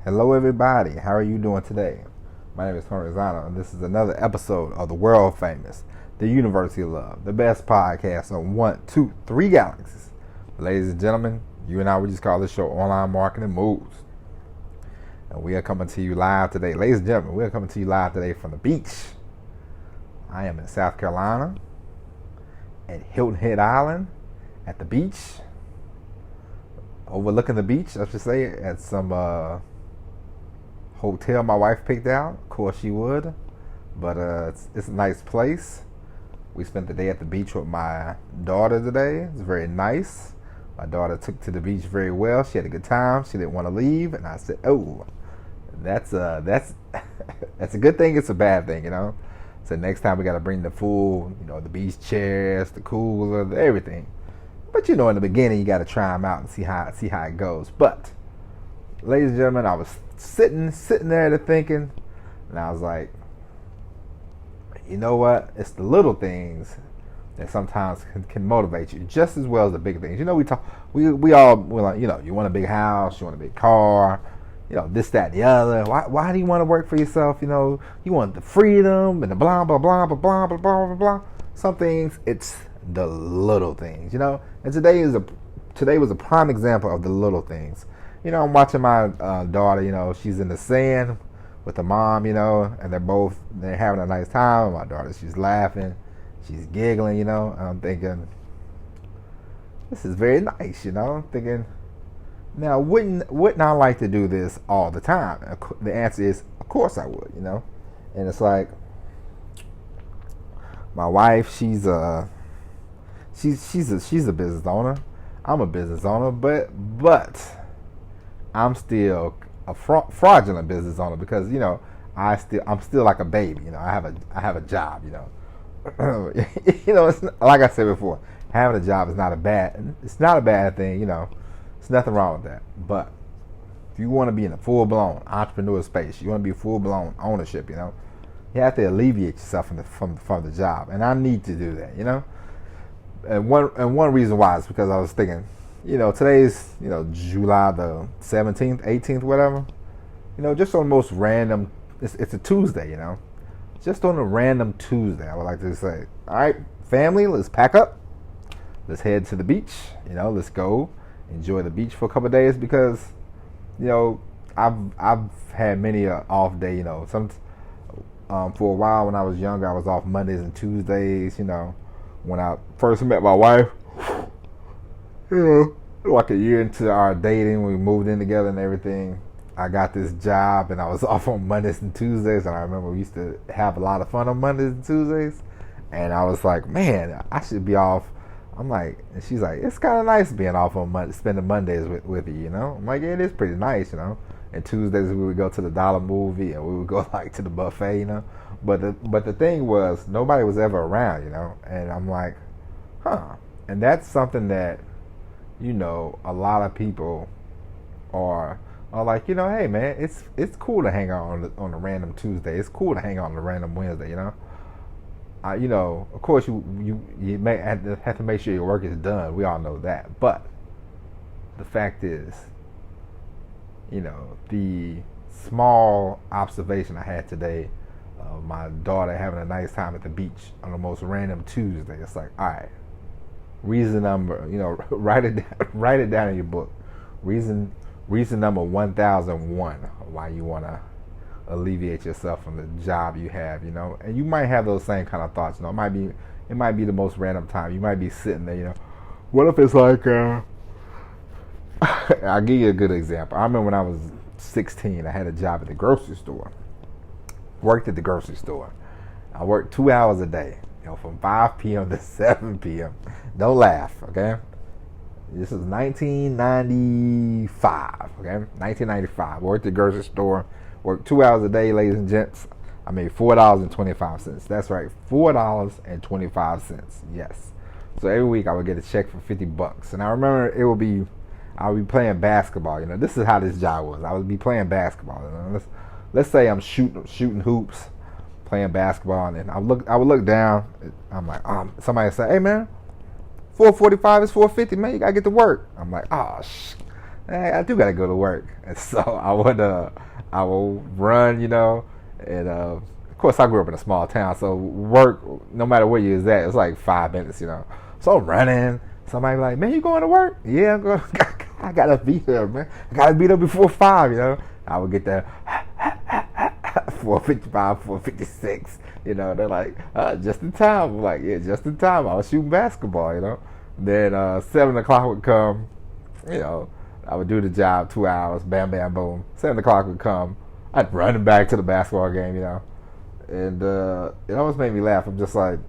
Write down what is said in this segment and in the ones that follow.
Hello, everybody. How are you doing today? My name is Tony Rosano, and this is another episode of the world famous, the University of Love, the best podcast on 1, 2, 3 galaxies. Ladies and gentlemen, you and I, we just call this show Online Marketing Moves. And we are coming to you live today. Ladies and gentlemen, we are coming to you live today from the beach. I am in South Carolina at Hilton Head Island at the beach, overlooking the beach, I should say, at some hotel my wife picked out. Of course she would, but it's a nice place. We spent the day at the beach with my daughter today. It's very nice. My daughter took to the beach very well. She had a good time. She didn't want to leave, and I said, "Oh, that's that's a good thing. It's a bad thing, you know." So next time we got to bring the full, the beach chairs, the cooler, everything. But in the beginning you got to try them out and see how it goes. But ladies and gentlemen, I was sitting there thinking, and I was like, you know what? It's the little things that sometimes can motivate you just as well as the big things. We all like, you want a big house, you want a big car, this, that, and the other. Why do you want to work for yourself? You want the freedom and the blah, blah, blah, blah, blah, blah, blah, blah, blah. Some things, it's the little things, And today was a prime example of the little things. I'm watching my daughter, she's in the sand with her mom, and they're having a nice time. My daughter, she's laughing, she's giggling, and I'm thinking, this is very nice, I'm thinking, now wouldn't I like to do this all the time? The answer is, of course I would, and it's like, my wife, she's a business owner. I'm a business owner, but I'm still a fraudulent business owner because I'm still like a baby. I have a job. It's like I said before, having a job is not a bad thing. There's nothing wrong with that. But if you want to be in a full blown entrepreneur space, you want to be full blown ownership. You have to alleviate yourself from the job, and I need to do that. And one reason why is because I was thinking, today's, July the 17th, 18th, whatever. Just on the most random, it's a Tuesday, Just on a random Tuesday, I would like to say, all right, family, let's pack up. Let's head to the beach, let's go enjoy the beach for a couple of days because, I've had many a off day, for a while when I was younger, I was off Mondays and Tuesdays, When I first met my wife, like a year into our dating, we moved in together and everything. I got this job and I was off on Mondays and Tuesdays, and I remember we used to have a lot of fun on Mondays and Tuesdays. And I was like, man, I should be off. I'm like, and she's like, it's kind of nice being off on Monday, spending Mondays with you, I'm like, yeah, it is pretty nice, And Tuesdays we would go to the Dollar Movie and we would go like to the buffet, But the thing was, nobody was ever around, And I'm like, huh. And that's something that, a lot of people are like, hey man, it's cool to hang out on a random Tuesday. It's cool to hang out on a random Wednesday, Of course you may have to make sure your work is done. We all know that. But the fact is, the small observation I had today of my daughter having a nice time at the beach on the most random Tuesday. It's like, all right, reason number, write it down in your book. Reason number 1001 why you want to alleviate yourself from the job you have, And you might have those same kind of thoughts, It might be the most random time. You might be sitting there, What if it's like, I'll give you a good example. I remember when I was 16, I had a job at the grocery store. Worked at the grocery store. I worked 2 hours a day, from 5 p.m. to 7 p.m. Don't laugh, okay? This is 1995, okay? 1995. Worked at the grocery store. Worked 2 hours a day, ladies and gents. I made $4.25. That's right, $4.25. Yes. So every week I would get a check for $50, and I remember I would be playing basketball. This is how this job was. I would be playing basketball. Let's say I'm shooting hoops, playing basketball, and then I would look down. I'm like, somebody say, hey man, $4.45 is $4.50, man. You gotta get to work. I'm like, hey, I do gotta go to work. And so I will run, and of course I grew up in a small town, so work, no matter where you is at, it's like 5 minutes. So I'm running. Somebody be like, man, you going to work? Yeah, I'm going. I gotta be there, man. I gotta be there before 5. I would get there 4:55, 4:56. They're like, just in time. I'm like, yeah, just in time. I was shooting basketball. Then 7 o'clock would come. I would do the job 2 hours. Bam, bam, boom. 7 o'clock would come. I'd run back to the basketball game. And it always made me laugh. I'm just like,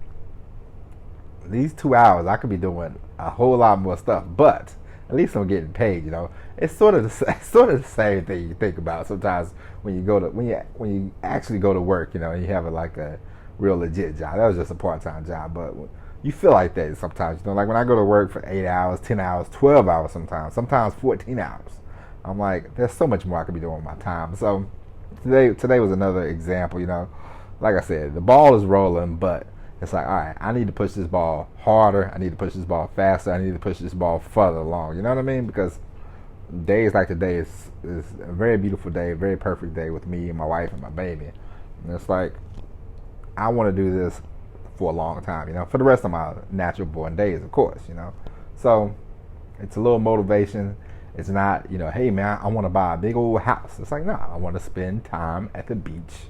these 2 hours, I could be doing a whole lot more stuff, but at least I'm getting paid. It's sort of the same thing you think about sometimes when you actually go to work. And you have a real legit job. That was just a part-time job, but you feel like that sometimes. Like when I go to work for 8 hours, 10 hours, 12 hours, sometimes 14 hours. I'm like, there's so much more I could be doing with my time. So today was another example. Like I said, the ball is rolling, but it's like, all right, I need to push this ball harder. I need to push this ball faster. I need to push this ball further along. You know what I mean? Because days like today is a very beautiful day, a very perfect day with me and my wife and my baby. And it's like, I want to do this for a long time, for the rest of my natural born days, of course, So it's a little motivation. It's not, hey man, I want to buy a big old house. It's like, no, I want to spend time at the beach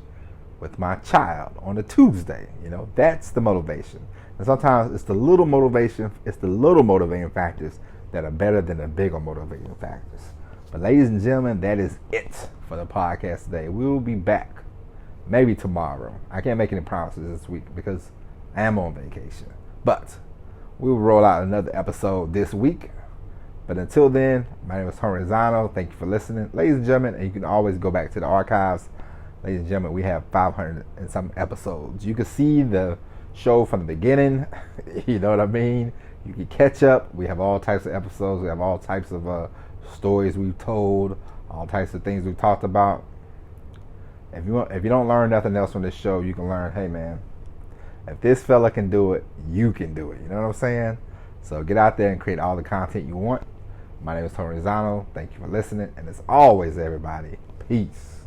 with my child on a Tuesday. That's the motivation. And sometimes it's the little motivation, it's the little motivating factors that are better than the bigger motivating factors. But ladies and gentlemen, that is it for the podcast today. We will be back maybe tomorrow. I can't make any promises this week because I am on vacation. But we will roll out another episode this week. But until then, my name is Tony Rizzano. Thank you for listening. Ladies and gentlemen, and you can always go back to the archives. Ladies and gentlemen, we have 500 and some episodes. You can see the show from the beginning. You know what I mean? You can catch up. We have all types of episodes. We have all types of stories we've told, all types of things we've talked about. If you don't learn nothing else from this show, you can learn, hey man, if this fella can do it, you can do it. You know what I'm saying? So get out there and create all the content you want. My name is Tony Rizzano. Thank you for listening. And as always, everybody, peace.